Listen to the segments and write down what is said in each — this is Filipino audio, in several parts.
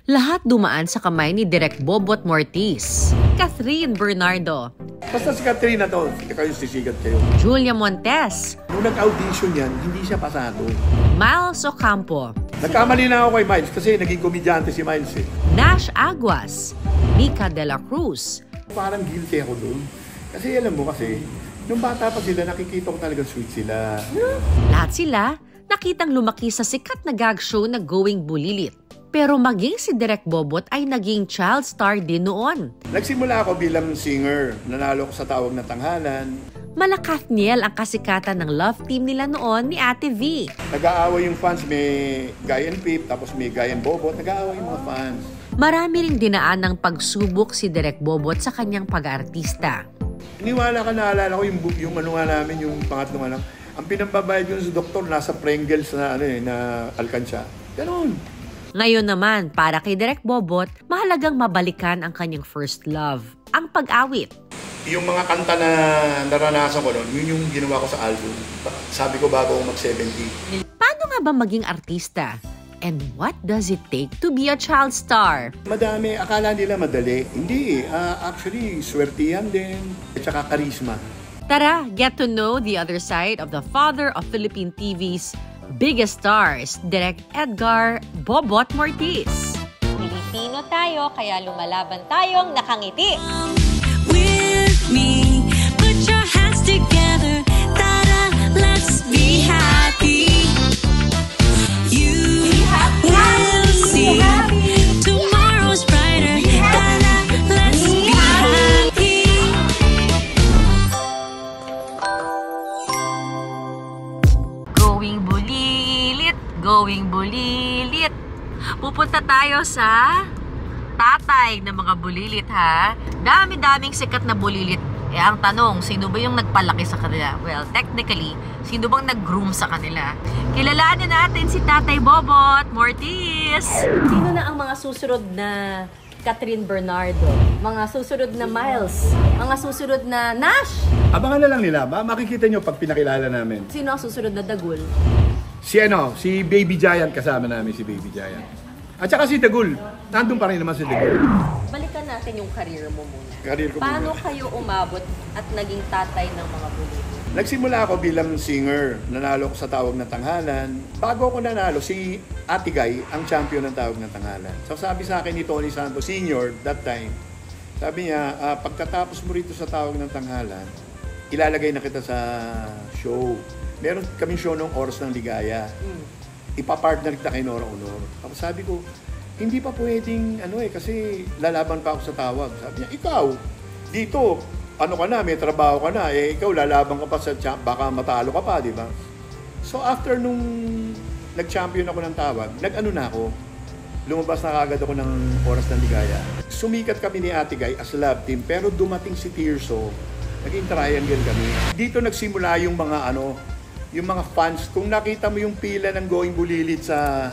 Lahat dumaan sa kamay ni Direk Bobot Mortiz, Catherine Bernardo, Basta si Catherine na to, kayo sisigat kayo. Julia Montes, Nung nag-audition yan, hindi siya pasado. Miles Ocampo, Nagkamali na ako kay Miles kasi naging komedyante si Miles eh. Nash Aguas, Mika de la Cruz. Parang guilty ako doon. Kasi alam mo kasi, nung bata pa sila, nakikita ko talaga sweet sila. Lahat sila nakitang lumaki sa sikat na gag show na Going Bulilit. Pero maging si Direk Bobot ay naging child star din noon. Nagsimula ako bilang singer. Nanalo ko sa Tawag na Tanghalan. Malakathniel ang kasikatan ng love team nila noon ni Ate V. Nag-aaway yung fans, may Guy and Pip, tapos may Guy and Bobot. Nag-aaway yung mga fans. Marami ring dinaan ng pagsubok si Direk Bobot sa kanyang pag-aartista. Iniwala ka, naalala ko yung ano nga namin, yung pangatlong anak. Ang pinambabayad yun sa doktor, nasa Pringles na, na alkansya. Ganon. Ngayon naman, para kay Direk Bobot, mahalagang mabalikan ang kanyang first love, ang pag-awit. Yung mga kanta na naranasan ko noon, yun yung ginawa ko sa album. Sabi ko bago ako mag-70. Paano nga ba maging artista? And what does it take to be a child star? Madami, akala nila madali. Hindi, actually, swertihan din. At saka karisma. Tara, get to know the other side of the father of Philippine TV's biggest stars, Direk Edgar Bobot Mortiz. Pilipino tayo, kaya lumalaban tayong nakangiti. With me, put your hands together, tara, let's be happy. You will see tomorrow's brighter, tara, let's be happy. Going bulilit, going bulilit. Pupunta tayo sa tatay ng mga bulilit, ha? Dami-daming sikat na bulilit. Eh, ang tanong, sino ba yung nagpalaki sa kanila? Well, technically, sino bang nag-groom sa kanila? Kilalanin natin si Tatay Bobot Mortiz. Sino na ang mga susunod na Catherine Bernardo? Mga susunod na Miles? Mga susunod na Nash? Abangan na lang nila. Makikita nyo pag pinakilala namin. Sino ang susunod na Dagul? Si Baby Giant, kasama namin si Baby Giant. At saka si Dagul. Nandun pa rin naman si Dagul. Balikan natin yung career mo muna. Career ko Paano muna. kayo umabot at naging tatay ng mga bulit? Nagsimula ako bilang singer. Nanalo ko sa Tawag na Tanghalan. Bago ako nanalo, si Ate Guy ang champion ng Tawag na Tanghalan. So sabi sa akin ni Tony Santos Sr. that time, sabi niya, pagkatapos mo rito sa Tawag ng Tanghalan, ilalagay na kita sa show. Meron kaming show ng Oras ng Ligaya. Ipapartner kita kay Nora Honor. Tapos sabi ko, hindi pa pwedeng kasi lalaban pa ako sa Tawag. Sabi niya, ikaw, dito, ka na, may trabaho ka na, ikaw lalaban ka pa sa baka matalo ka pa, di ba? So after nung nag-champion ako ng Tawag, na ako, lumabas na kagad ako ng Oras ng Ligaya. Sumikat kami ni Ate Guy as love team, pero dumating si Tirso, naging triangle kami. Dito nagsimula yung mga yung mga fans. Kung nakita mo yung pila ng Going Bulilit sa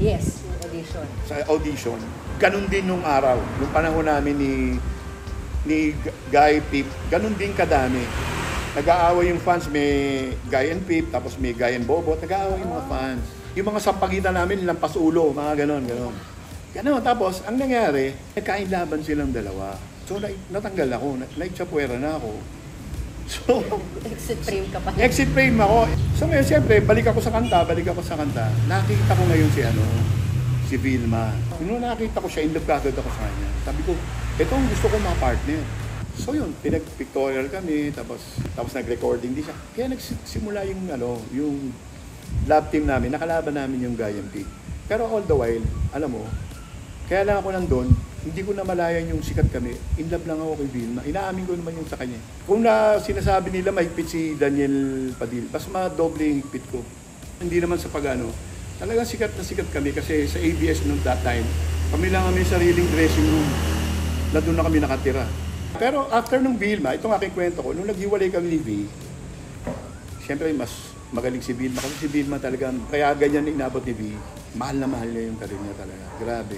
Yes, audition. Sa audition, ganun din nung araw, nung panahon namin ni Guy Pip, ganun din kadami. Nag-aaway yung fans, may Guy and Pip, tapos may Guy and Bobot, nag-aaway yung mga fans. Yung mga sampagitan namin, lampas ulo, mga ganon. Tapos, ang nangyari, nagkainlaban silang dalawa. So, natanggal ako, naitsapwera na ako. So, Exit frame ka pa. exit frame ako. So ngayon, siyempre, balik ako sa kanta. Nakita ko ngayon si Vilma. Nung nakita ko siya, in love agad ako sa kanya. Sabi ko, ito ang gusto ko mga partner. So yun, pinag-pictorial kami, tapos nag-recording din siya. Kaya nagsimula yung love team namin, nakalaban namin yung Guy and Pip. Pero all the while, alam mo, kaya lang ako nandun, hindi ko na malayan yung sikat kami. In love lang ako kay Vilma. Inaamin ko naman yung sa kanya. Kung sinasabi nila mahigpit si Daniel Padilla, mas madoble yung higpit ko. Hindi naman sa talagang sikat na sikat kami kasi sa ABS noong that time, kami lang kami sariling dressing room na doon na kami nakatira. Pero after nung Vilma, itong aking kwento ko, nung naghiwalay kami ni V, siyempre mas magaling si Vilma. Kasi si Vilma talaga, kaya ganyan inabot ni V, mahal na mahal niya yung karir niya talaga. Grabe.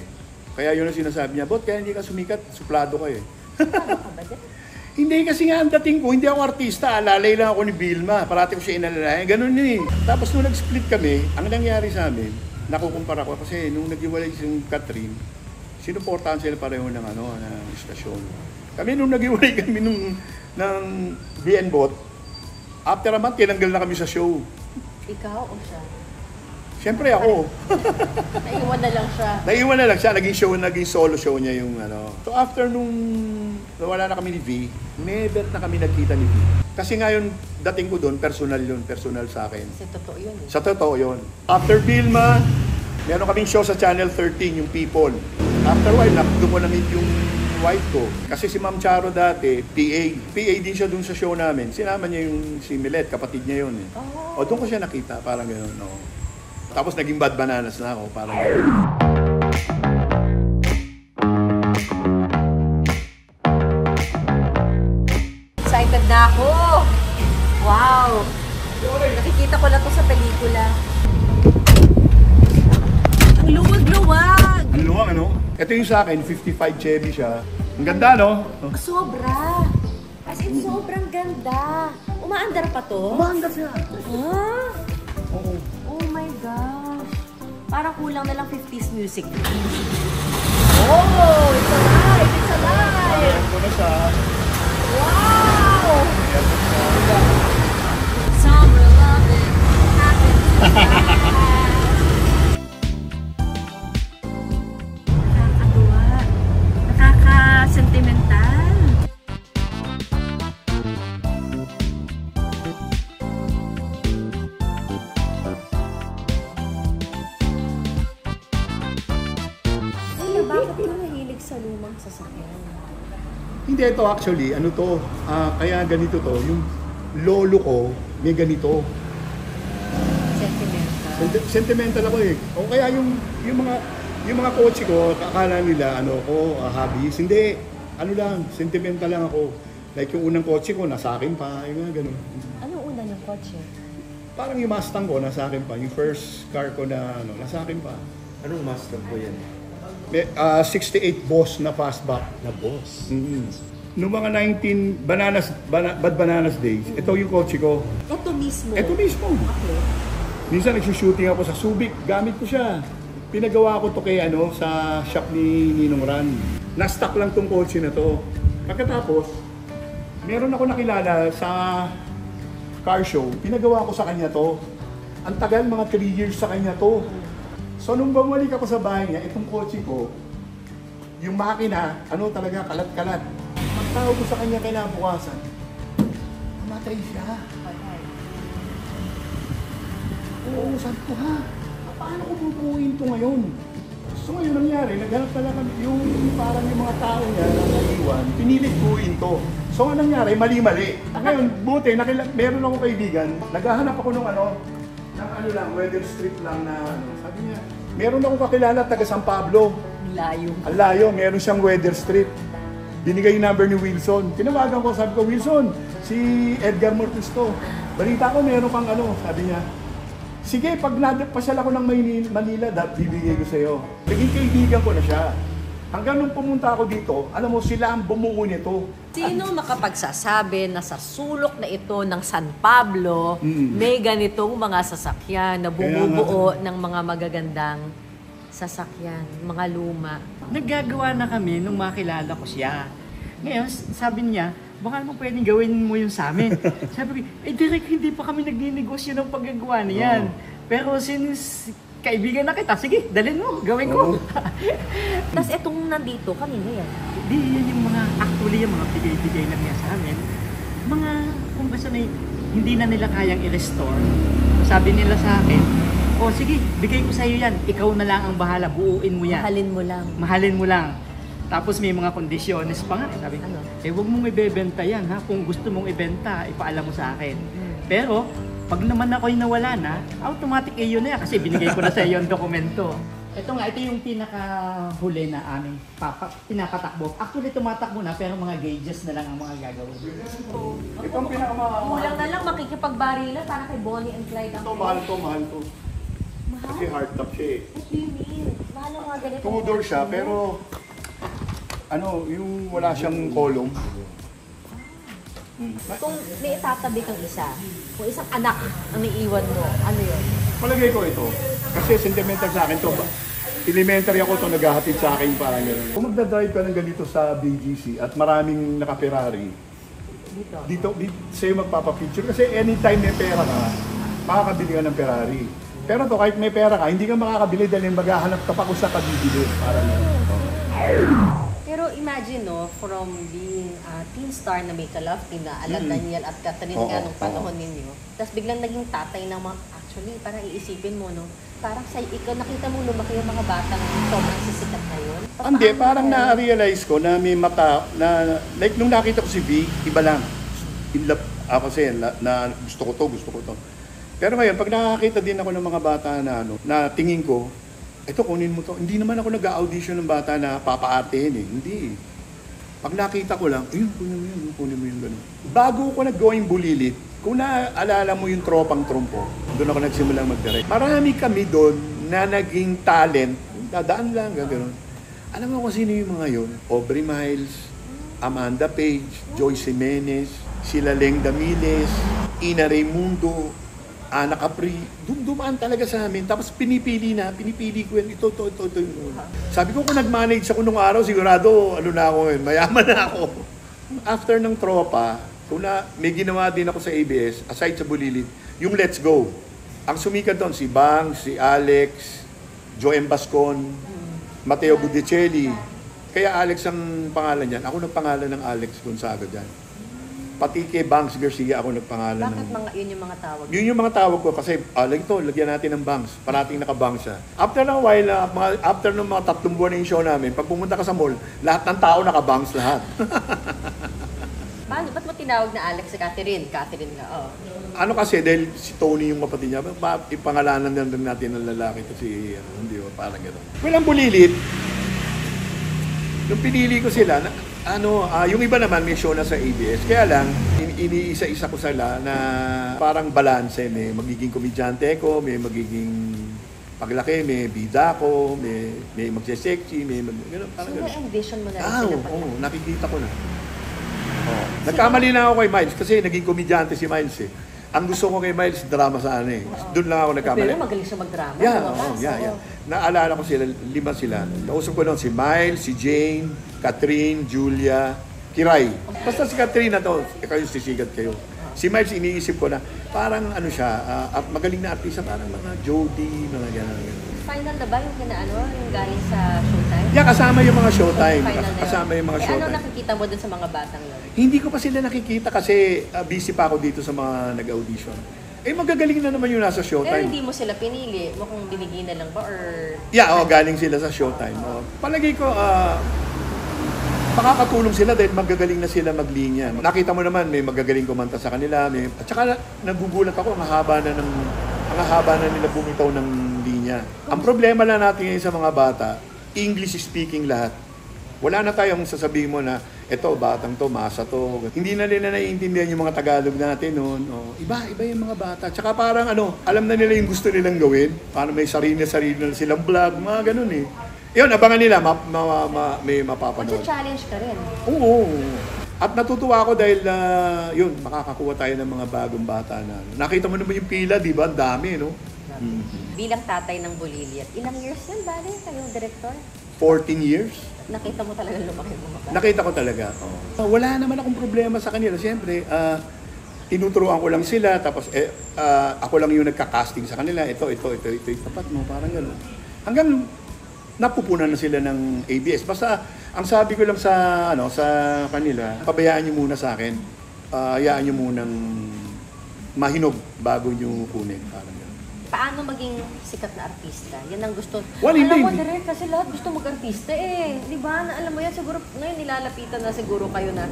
Kaya yun ang sinasabi niya, Bot, kaya hindi ka sumikat, suplado ka eh. Hindi kasi nga ang dating ko, hindi ako artista, alalay lang ako ni Vilma, parati ko siya inalalayan, ganun eh. Tapos nung nag-split kami, ang nangyari sa amin, nakukumpara ko kasi nung naghiwalay si Catherine, sinuportahan sila pareho ng istasyon. Kami nung naghiwalay kami ng BN-Bot, after a month, tinanggal na kami sa show. Ikaw o siya? Siyempre ako. Naiwan na lang siya. Naiwan na lang siya, naging solo show niya yung So after nung wala na kami ni V, never na kami nagkita ni V. Kasi ngayon, dating ko doon, personal sa akin. Kasi totoo yun eh. Sa totoo yun. After Vilma, meron kaming show sa Channel 13, yung People. After a while, doon ko na-meet yung wife ko. Kasi si Ma'am Charo dati, PA din siya doon sa show namin. Sinama niya yung si Milet, kapatid niya yun eh. O doon ko siya nakita, parang gano'n. No. Tapos naging Bad Bananas na ako, parang gano'n. Excited na ako! Wow! Nakikita ko lang to sa pelikula. Ang luwag-luwag! Ang luwang, Ito yung sa akin, 55 Chevy siya. Ang ganda, no? Sobra! As in, sobrang ganda. Umaandar pa to? Umaandar siya. Ah? Oo. Oh my gosh. Parang kulang na lang 50s music. Oh! It's alive! It's alive! Ayan ko na siya. Wow! Ayan ko siya. Summer loving happens tonight. Nakakatuwa. Nakaka-sentimental. Bakit ka nahilig sa lumang sasakyan? Hindi, ito actually, kaya ganito to, yung lolo ko, may ganito. Sentimental. Sentimental ako eh. O kaya yung mga kotse ko, akala nila, hobbies. Hindi, sentimental lang ako. Like yung unang kotse ko, nasa akin pa, yung mga ganun. Anong una yung kotse? Parang yung Mustang ko, nasa akin pa. Yung first car ko na, nasa akin pa. Anong Mustang po yan? 68 Boss na fastback. Na boss. Noong mga 19 Bad Bananas days, ito yung kotse ko. Ito mismo? Ito mismo. Okay. Minsan nagsushooting ako sa Subic, gamit ko siya. Pinagawa ko to kay sa shop ni Ninong Ran. Na-stock lang tong kotse na to. Pagkatapos, meron ako nakilala sa car show, pinagawa ko sa kanya to. Ang tagal, mga 3 years sa kanya to. So nung bumalik ako sa bahay niya, itong kotse ko, yung makina, talaga, kalat-kalat. Magtawag ko sa kanya kinabukasan, namatay siya. Oo, sabi ko, paano ko bubuuin ito ngayon? So ngayon nangyari, naghanap pala kami, parang yung mga tao niya na naiwan, pinilit buuin to. So anong nangyari, mali-mali. Ngayon, buti, meron akong kaibigan, naghahanap ako ng weather strip lang na sabi niya, meron akong kakilala taga San Pablo. Layo. Ang layo, meron siyang weather strip. Binigay yung number ni Wilson. Tinawagan ko, sabi ko, Wilson, si Edgar Mortis to. Balita ko, meron kang sabi niya. Sige, pag pasyal ako ng Manila, bibigay ko sa'yo. Naging kaibigan ko na siya. Hanggang nung pumunta ako dito, alam mo, sila ang bumuo nito. Sino makapagsasabi na sa sulok na ito ng San Pablo, may ganitong mga sasakyan na bumubuo ng mga magagandang sasakyan, mga luma? Naggagawa na kami nung makilala ko siya. Ngayon, sabi niya, baka naman pwedeng gawin mo yun sa amin. Sabi ko, direct hindi pa kami nagninegosyo ng paggagawa niyan. Pero since kaibigan na kita, sige, dalhin mo, gawin ko. Tapos itong nandito, kanina yan. Di, yan yung mga, actually yung mga bigay-bigay lang niya sa amin. Mga, kung basta na hindi na nila kayang i-restore, sabi nila sa akin, sige, bigay ko sa'yo yan, ikaw na lang ang bahala, buuin mo yan. Mahalin mo lang. Mahalin mo lang. Tapos may mga kondisyones pa nga. Sabi, huwag mong ibebenta yan ha. Kung gusto mong ibenta, ipaalam mo sa akin. Pero, pag naman ako'y nawala na, automatic yun na yan. Kasi binigay ko na sa iyo yung dokumento. Ito nga, ito yung pinakahuli na aming pinapatakbo. Actually, tumatakbo na, pero mga gauges na lang ang mga gagawin. Itong pinakamahal. Kulang na lang makikipagbarilan para kay Bonnie and Clyde ang Mahal to. Kasi hardtop siya eh. What do you mean? Mahal ang mga ganito. Two-door siya, pero yung wala siyang kolong. Kung may itatabi kang isa, kung isang anak ang naiiwan mo, ano yun? Palagay ko ito. Kasi sentimental sa akin to. Elementary ako ito, naghahatid sa akin parang gano'n. Kung magdadrive ka ng ganito sa BGC at maraming naka-Ferrari, dito sa'yo magpapapicture. Kasi anytime may pera ka, makakabili ka ng Ferrari. Pero to kahit may pera ka, hindi ka makakabili dahil maghahanap ka pa kung saan ka bibili. Parang gano'n. Pero imagine, no, from being teen star na may ka-love team na Alan Daniel at Catherine nga nung panahon ninyo, tapos biglang naging tatay ng mga, actually, parang iisipin mo, no, parang sa ikaw, nakita mo lumaki yung mga batang sobrang sisikat na yun? Hindi, parang na-realize ko na may mata, na, like nung nakita ko si V, iba lang. In love ako kasi, na gusto ko to. Pero ngayon, pag nakakita din ako ng mga bata na, na tingin ko, ito, kunin mo to. Hindi naman ako nag-audition ng bata na papaatehin eh. Hindi. Pag nakita ko lang, ayun, kunin mo yun, gano'n. Bago ko nag-going bulilit, kung naaalala mo yung tropang trompo, doon ako nagsimulang mag-direct. Marami kami doon na naging talent, dadaan lang, gano'n. Alam mo kung sino yung mga yun? Aubrey Miles, Amanda Page, Joyce Jimenez, sila Leng Damiles, Ina Raimundo, Ana Capri, dumaan talaga sa amin. Tapos pinipili ko yan, ito. Sabi ko kung nag-manage ako nung araw, sigurado, na ako yun, mayaman na ako. After ng tropa, may ginawa din ako sa ABS, aside sa Bulilit, yung Let's Go. Ang sumikat doon, si Bang, si Alex, Joem Bascon, Matteo Budicelli. Kaya Alex ang pangalan niyan. Ako nagpangalan ng Alex Gonzaga dyan. Pati kay Bangs Garcia ako nagpangalan. Bakit yun yung mga tawag? Yun yung mga tawag ko kasi lagyan natin ng Bangs. Parating naka-Bangs siya. After ng while, after ng mga 3 buwan na yung show namin, pag pumunta ka sa mall, lahat ng tao naka-Bangs lahat. Paano? Ba't mo tinawag na Alex si Catherine? Catherine nga, Ano kasi, dahil si Tony yung kapatid niya, ipangalanan na rin natin ng lalaki kasi, hindi ba, parang gano'n. Walang Bulilit. Nung pinili ko sila, yung iba naman may show na sa ABS. Kaya lang, iniisa-isa ko sila na parang balanse. May magiging komedyante ko, may magiging paglaki, may bida ko, may magsisexy, may gano'n. So, na-envision mo na rin sila pala? Oo, nakikita ko na. Nagkamali na ako kay Miles kasi naging komedyante si Miles eh. Ang gusto ko kay Miles, drama sana eh. Doon lang ako nagkamali. Pero magaling siya mag-drama. Yeah. Naalala ko sila, 5 sila. Nausap ko noon si Miles, si Jane, Catherine, Julia, Kiray. Basta si Catherine na to, kayo sisigat kayo. Si Miles, iniisip ko na, parang siya, at magaling na artista, parang mga Jody, mga gano'n. Final na ba yung galing sa Showtime? Yeah, kasama yung mga Showtime. Kasama yung mga Showtime. Showtime. Ano nakikita mo dun sa mga batang yun? Hindi ko pa sila nakikita kasi busy pa ako dito sa mga nag-audition. Magagaling na naman yung nasa Pero Showtime. hindi mo sila pinili. Mukhang binigay na lang ba? Or... Yeah, galing sila sa Showtime. Palagay ko, makakatulong sila dahil magagaling na sila maglinya. Nakita mo naman, may magagaling kumanta sa kanila. At saka nagugulat ako, ang haba na nila bumitaw ng linya. Ang problema lang natin ngayon sa mga bata, English speaking lahat. Wala na tayong sasabihin mo na, eto, batang to, masa to. Hindi na nila naiintindihan yung mga Tagalog natin noon. Iba yung mga bata. Tsaka parang alam na nila yung gusto nilang gawin. Parang may sarili na silang vlog, mga ganun eh. Yun, abangan nila, may mapapanood. Challenge ka rin. Oo. At natutuwa ako dahil, makakakuha tayo ng mga bagong bata na. Nakita mo naman yung pila, di ba? Ang dami, no? Bilang tatay ng Bulilit, ilang years yan, bale, kayong director? 14 years. Nakita mo talaga lumaki mo ba? Nakita ko talaga. Wala naman akong problema sa kanila. Siyempre, tinuturuan ko lang sila, tapos ako lang yung nagka-casting sa kanila. Ito, tapat mo, parang gano'n. Hanggang napupunan na sila ng ABS. Basta, ang sabi ko lang sa kanila, pabayaan nyo muna sa akin. Hayaan nyo munang mahinog bago nyo kunin. Parang gano'n. Paano maging sikat na artista? Yan ang gusto. Well, alam mo, direct, kasi lahat gusto mag-artista eh. Di ba? Na, alam mo yan, siguro ngayon nilalapitan na siguro kayo na,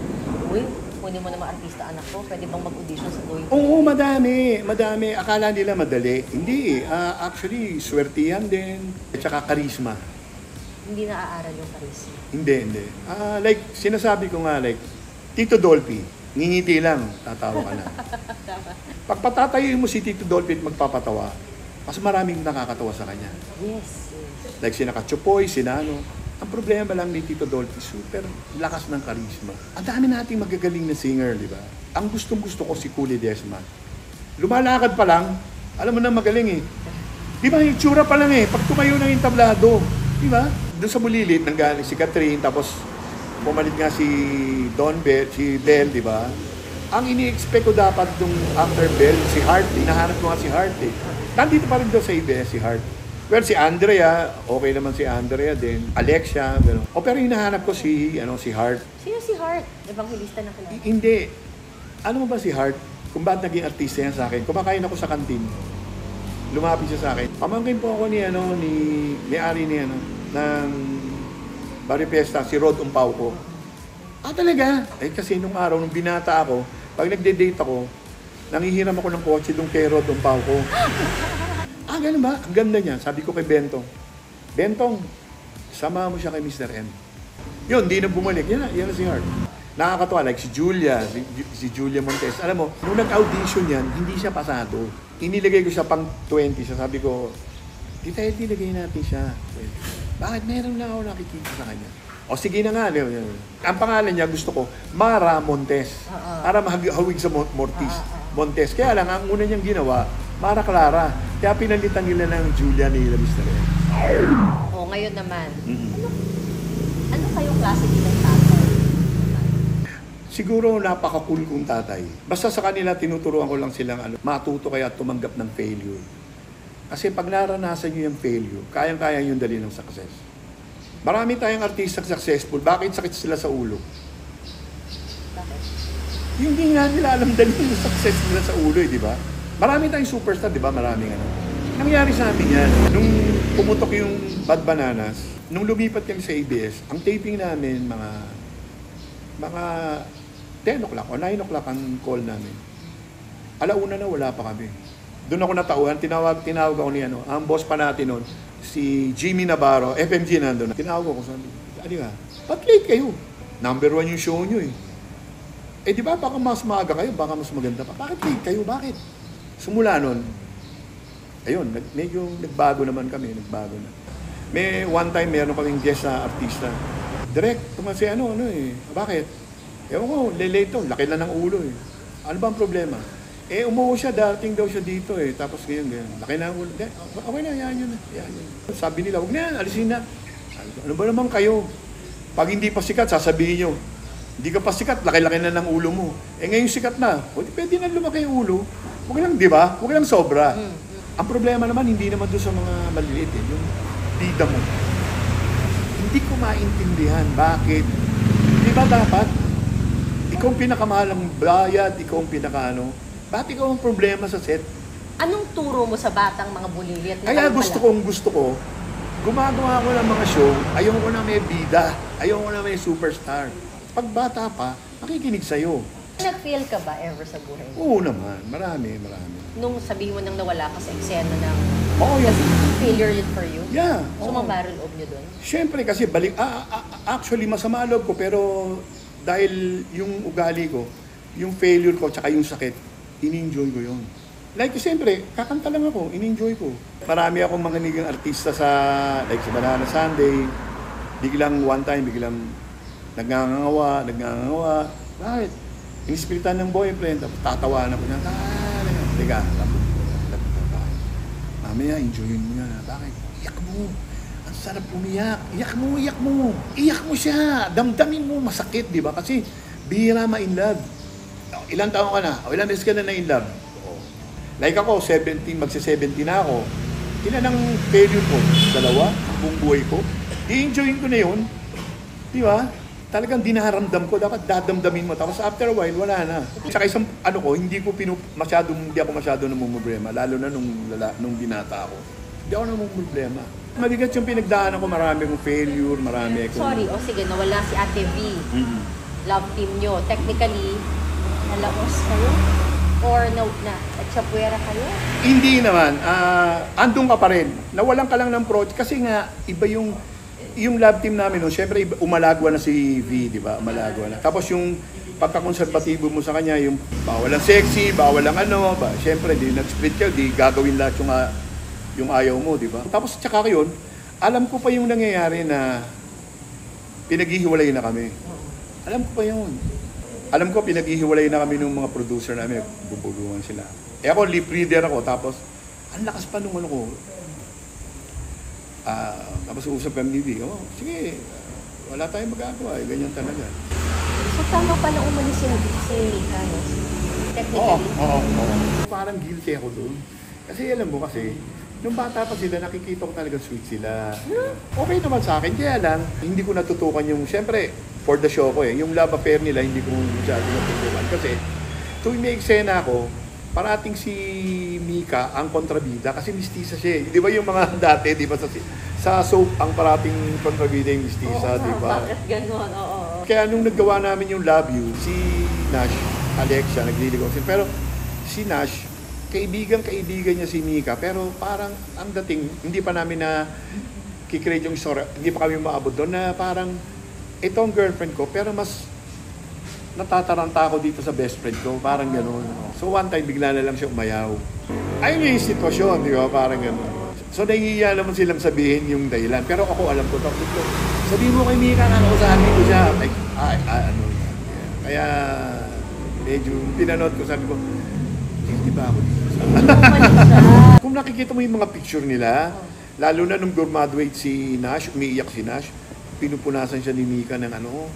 uy, kunin mo naman artista anak ko, pwede bang mag-audition sa going? Oo, madami. Akala nila madali. Hindi actually, swertihan din. At saka karisma. Hindi naaaral yung charisma. Hindi. Like, sinasabi ko nga, like, Tito Dolphy, ngingiti lang, tatawa ka na. Pag patatayoin mo si Tito Dolphy at magpapatawa, mas maraming nakakatawa sa kanya. Yes. Like sina Kachupoy, Sinano. Ang problema lang ni Tito Dolphy, super lakas ng karisma. Ang dami nating magagaling na singer, di ba? Ang gustong-gusto ko si Kuli Desma. Lumalakad pa lang, alam mo na magaling eh. Di ba, yung tsura pa lang eh. Pag tumayo na yung tablado. Di ba? Doon sa Bulilit, nanggaling si Catherine, tapos pumalit nga si si Bell, di ba? Ang ini-expect ko dapat nung after Bell, si Hart, hinahanap ko nga si Hart eh. Nandito pa rin daw sa ABS si Hart. Well, si Andrea, okay naman si Andrea din. Alexia, gano'n. O pero hinahanap ko si Hart. Sino si Hart? Evangelista na kilala. Hindi. Ano mo ba si Hart? Kung ba't naging artista yan sa akin? Kumakain ako sa kantin. Lumapit siya sa akin. Pamangkin po ako ni may-ari ng Barrio Fiesta, si Rod Umpauco. Talaga? Kasi nung araw, nung binata ako, pag nagde-date ako, nangihiram ako ng kotse doon kay Rod Umpauco. Ganun ba? Ang ganda niya. Sabi ko kay Bentong, sama mo siya kay Mr. M. Yun, di na bumalik. Yan na si Hart. Nakakatawa, like si Julia Montes. Alam mo, nung nag-audition yan, hindi siya pasado. Inilagay ko siya pang 20. Sabi ko, Tita Edi, lagay natin siya. Bakit? Meron lang ako nakikita sa kanya. O sige na nga. Ang pangalan niya, gusto ko, Mara Montes. Para mahawig sa Montes. Kaya lang, ang una niyang ginawa, Mara Clara. Kaya pinalitan nila ng Julia ni Mr. M. Ngayon naman. Mm-hmm. Ano kayong klase ng tatay? Siguro napaka-cool kong tatay. Basta sa kanila, tinuturuan ko lang silang matuto kaya tumanggap ng failure. Kasi pag naranasan nyo yung failure, kayang-kaya nyo dali ng success. Marami tayong artista successful. Bakit sakit sila sa ulo? Bakit? Hindi nga nila alam dali yung success nila sa ulo, di ba? Marami tayong superstar, di ba? Maraming Nangyari sa amin yan. Nung pumutok yung Bad Bananas, nung lumipat kami sa ABS, ang taping namin mga 10 o'clock o 9 o'clock ang call namin. Alauna na wala pa kami. Doon ako natauhan, tinawag ako ni ang boss pa natin noon, si Jimmy Navarro, FMG nandun. Tinawag ako, sabi, ka, ba't late kayo? Number 1 yung show nyo eh. Di ba, baka mas maaga kayo, baka mas maganda pa. Bakit late kayo? Bakit? Sumula nun, ayun, medyo nagbago naman kami, nagbago na. May one time, meron kaming guest na artista. Direct, tumasi bakit? Ewan ko, late to, laki na ng ulo eh. Ano ba ang problema? Umuwi siya, darating daw siya dito eh. Tapos ganyan. Laki na ang ulo. Okay na, yan yun. Sabi nila, huwag na yan, alisin na. Ano ba naman kayo? Pag hindi pa sikat, sasabihin nyo, hindi ka pa sikat, laki-laki na ng ulo mo. Ngayon sikat na. Pwede na lumaki yung ulo. Huwag lang, di ba? Huwag lang sobra. Ang problema naman, hindi naman doon sa mga maliliit eh. Yung bida mo. Hindi ko maintindihan. Bakit? Di ba dapat? Ikaw ang pinakamahalang bayad, ikaw ang bakit ikaw ang problema sa set? Anong turo mo sa batang mga bulilit? Kaya gusto ko, gumagawa ko ng mga show, ayaw ko na may bida, ayaw ko na may superstar. Pag bata pa, makikinig sa'yo. Nag-fail ka ba ever sa buhay mo? Oo naman, marami. Nung sabihin mo nang nawala ka sa eksena ng yan. failure yun for you? Yeah. So, ma-barrel of nyo doon? Siyempre kasi actually masama loob ko pero dahil yung ugali ko, yung failure ko tsaka yung sakit, in-enjoy ko yun. Like siyempre, kakanta lang ako, in-enjoy ko. Marami akong mga naging artista sa Banana Sunday. One time, biglang nagngangawa. Bakit? Inispiritan ng boyfriend, tapos tatawanan ko niya. Teka, mamaya, enjoyin mo yan. Bakit? Iyak mo. Ang sarap umiyak. Iyak mo. Iyak mo siya. Damdamin mo, masakit, di ba? Kasi, bihira ma-in love. Ilang taon ka na? Ilang beses ka na in love? Like ako, 17, magsa-17 na ako. Ilan ang failure ko? 2, buong buhay ko. I-enjoyin ko na yun. Di ba? Talagang dinaramdam ko, dapat dadamdamin mo. Tapos after a while, wala na. Saka isang, hindi ako masyado namumroblema. Lalo na nung binata ako. Hindi ako namumroblema. Mabigat yung pinagdaanan ko, marami akong failure, marami akong... Sorry, sige, nawala si Ate V. Mm-hmm. Love team nyo. Technically, nalaos kayo? Or nagsapuera kayo? Hindi naman. Andun ka pa rin. Nawalan ka lang ng project. Kasi nga, iba yung love team namin. No? Siyempre, umalagwa na si V, di ba? Umalagwa na. Tapos yung pagkakonserbatibo mo sa kanya, yung bawal ang sexy, bawal ang Siyempre, di nag-split ka, di gagawin lahat yung ayaw mo, di ba? Tapos, tsaka yun, alam ko pa yung nangyayari na pinaghihiwalay na kami. Alam ko pa yun. Alam ko, pinaghihiwalay na kami ng mga producer namin, bubulungan sila. Ako, lip reader ako, tapos, ang lakas pa nung Tapos usap kami ni V, sige, wala tayong magagawa, ganyan talaga. So, tama pala umalis si Mika, no? Oo. Technically. Parang guilty ako doon. Kasi alam mo kasi, nung bata pa sila, nakikita ko talaga sweet sila. Okay naman sa akin, kaya lang, hindi ko natutukan yung, syempre, for the show ko yung love affair nila, hindi ko masyado natutukan. Kasi, tuwing may eksena ako, parating si Mika ang kontrabida kasi mistisa siya. Di ba yung mga dati, di ba sa soap ang parating kontrabida yung mistisa, di ba? Bakit gano'n? Oo. Kaya nung naggawa namin yung Love You, si Nash, Alexia, nagliligaw siya. Pero si Nash, kaibigan niya si Mika, pero parang ang dating, hindi pa namin na kikreate yung story, hindi pa kami maabot doon na parang itong girlfriend ko, pero mas natataranta ako dito sa best friend ko, parang gano'n. So one time, bigla na lang siya umayaw. Ayun yung sitwasyon, di ba? Parang gano'n. So nahihiya naman silang sabihin yung dahilan. Pero ako alam ko, sabihin mo kay Mika na ako sa amin ko siya. Like, ano. Kaya medyo pinanood ko, sabi ko, di ba ako dito? Kung nakikita mo yung mga picture nila, lalo na nung graduate si Nash, umiiyak si Nash, pinupunasan siya ni Mika ng ano,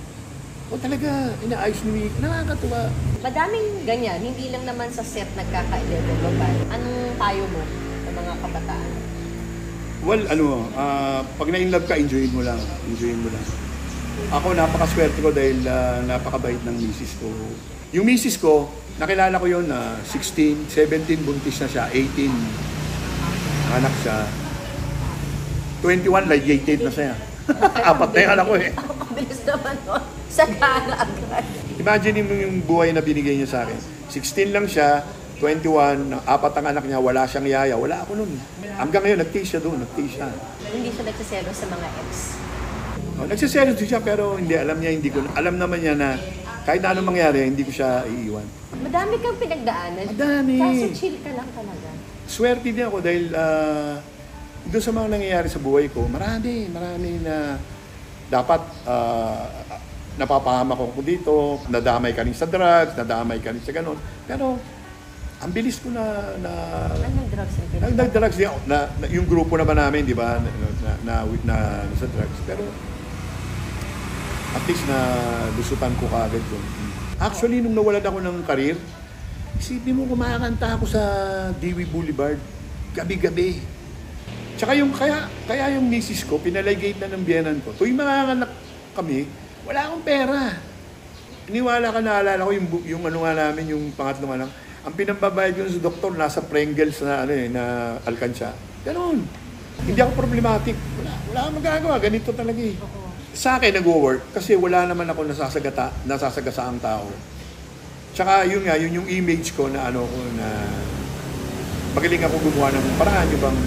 talaga, inaayos ni Mika, nakakatuwa. Madaming ganyan, hindi lang naman sa set nagkaka-develop. Anong payo mo sa mga kabataan? Well, pag na-inlove ka, enjoyin mo lang. Ako, napakaswerte ko dahil napakabait ng misis ko. Yung misis ko, nakilala ko yun na 16, 17, buntis na siya, 18, anak siya. 21, like 18 na siya. Apat na yung anak ko eh. Bilis naman nun. Sagana agad. Imagine mo yung buhay na binigay niya sa akin. 16 lang siya, 21, apat ang anak niya, wala siyang yaya, wala ako nun. Hanggang ngayon, nag-taste siya doon, Hindi siya nagsaselo sa mga ex. Nagsaselo siya pero hindi, alam naman niya na kahit na anong mangyari, hindi ko siya iiwan. Madami kang pinagdaanan. Madami. Kaso chill ka lang talaga. Swerte din ako dahil doon sa mga nangyayari sa buhay ko, marami na dapat napapahamak ako dito, nadamay ka rin sa drugs, nadamay ka rin sa ganon. Pero ang bilis ko na Anong drugs ang nag-drugs din ako. Yung grupo naman namin, di ba, na sa drugs. Pero at least na lusutan ko kaagad yun. Actually, nung nawalan ako ng career, isipin mo kumakanta ako sa Dewey Boulevard, gabi-gabi. Tsaka kaya yung misis ko, pinaligate na ng biyenan ko. Tuwing manganganak kami, wala akong pera. Iniwala ka, naalala ko yung ano nga namin, yung pangatlong anak. Ang pinambabayad yun sa doktor, nasa Pringles na, na alkansya. Ganun. Hindi ako problematic. Wala akong magagawa. Ganito talaga eh. Sa akin, nag-work kasi wala naman ako nasasagasa ang tao. Tsaka yun yung image ko na na magaling ako gumawa ng paraan. Yung bang,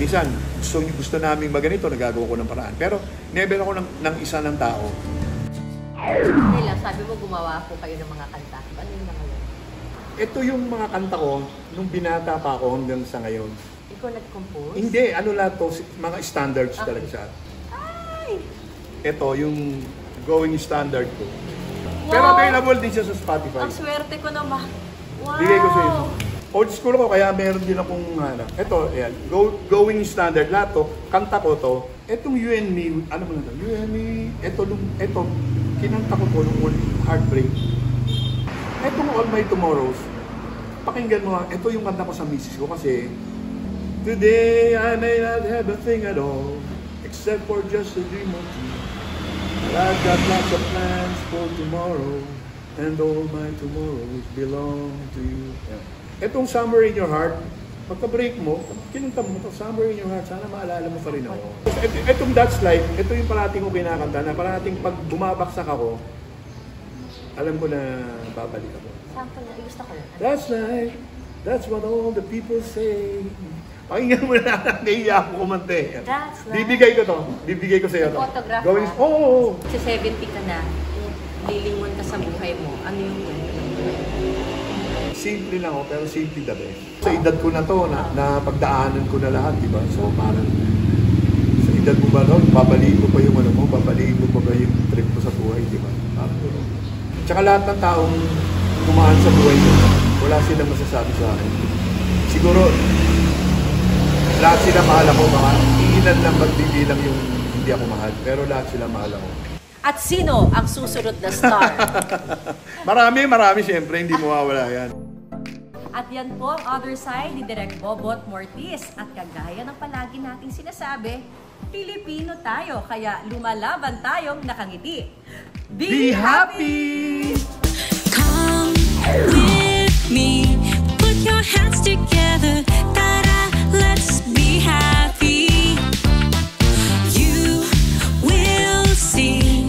minsan, gusto namin maganito, nagagawa ko ng paraan. Pero never ako ng isa ng tao. Nila, sabi mo gumawa po kayo ng mga kanta. Ano yung mga yun? Ito yung mga kanta ko nung binata pa ako hanggang sa ngayon. Ikaw nag-compose? Hindi, lahat to, mga standards talaga siya. Ay! Ito yung going standard ko. Wow! Pero available din siya sa Spotify. Ang swerte ko naman. Wow! Bigay ko sa iyo. Old school ko, kaya meron din akong ito, ayan, going standard, lahat to, kanta ko to. Itong You and Me, ano mo na to? You and Me, ito, kinanta ko to nung Heartbreak. Itong All My Tomorrows, pakinggan mo, ito yung kanta ko sa misis ko kasi, today I may not have a thing at all, except for just a dream or two. But I've got lots of plans for tomorrow, and all my tomorrows belong to you. Yeah. Itong Somewhere in Your Heart, pagka-break mo, kinanta mo ito, Somewhere in Your Heart, sana maalala mo pa rin ako. Itong That's Life, ito yung parating ko kinakanta na parating pag bumabaksak ako, alam ko na babalik ako. Sample na, gusto ko na. That's life, that's what all the people say. Pakinggan mo na, nahiya ako kumante. That's life. Bibigay ko sa iyo to. Photograph Gawin, mo? oo. Sa 70 ka na, lilingon ka sa buhay mo. Ano yung Simple lang ako, pero simple the best. Sa edad ko na to, na pagdaanan ko na lahat, di ba? So parang, sa edad mo ba to, babaliin mo pa yung babaliin mo pa ba yung trip ko sa buhay, di ba? Tsaka lahat ng taong kumaan sa buhay ko, wala silang masasabi sa akin. Siguro, lahat sila mahal ako, mga Kailan lang magbibilang yung hindi ako mahal, pero lahat sila mahal ako. At sino ang susunod na star? Marami siyempre, hindi mawawala yan. At yan po ang other side ni Direk Bobot Mortis. At kagaya ng palagi nating sinasabi, Pilipino tayo, kaya lumalaban tayong nakangiti. Be happy! Come with me, put your hands together, ta-da, let's be happy. You will see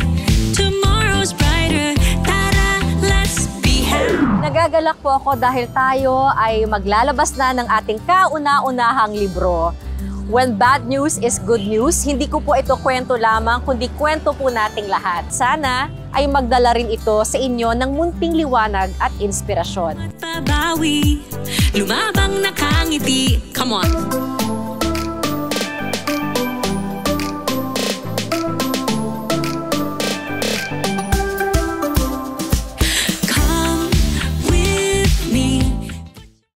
tomorrow's brighter, ta-da, let's be happy. Nagagalak po ako dahil tayo ay maglalabas na ng ating kauna-unahang libro. When bad news is good news, hindi ko po ito kwento lamang, kundi kwento po nating lahat. Sana ay magdala rin ito sa inyo ng munting liwanag at inspirasyon. Babawi, lumabang nakangiti, come on.